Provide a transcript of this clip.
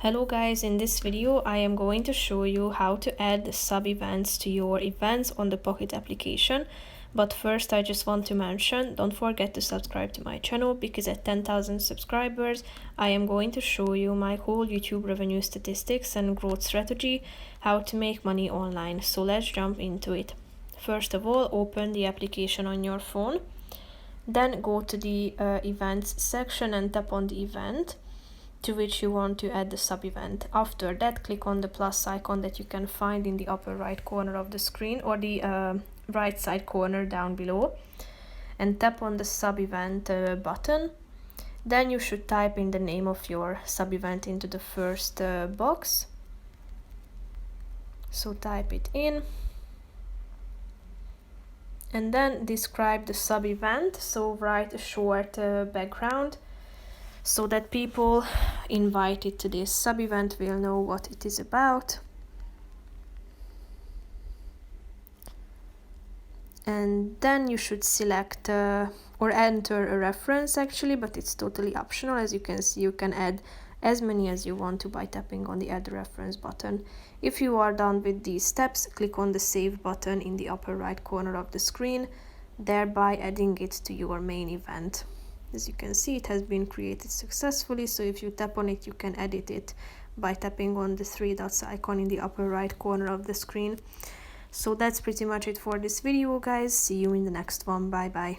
Hello guys, in this video I am going to show you how to add sub-events to your events on the Pockit application. But first I just want to mention, don't forget to subscribe to my channel because at 10,000 subscribers I am going to show you my whole YouTube revenue statistics and growth strategy, how to make money online. So let's jump into it. First of all, open the application on your phone. Then go to the events section and tap on the event to which you want to add the sub-event. After that, click on the plus icon that you can find in the upper right corner of the screen or the right side corner down below, and tap on the sub-event button. Then you should type in the name of your sub-event into the first box. So type it in and then describe the sub-event. So write a short background so that people invited to this sub-event will know what it is about. And then you should select or enter a reference actually, but it's totally optional. As you can see, you can add as many as you want to by tapping on the add reference button. If you are done with these steps, click on the save button in the upper right corner of the screen, thereby adding it to your main event. As you can see, it has been created successfully, so if you tap on it, you can edit it by tapping on the three dots icon in the upper right corner of the screen. So that's pretty much it for this video, guys. See you in the next one. Bye bye.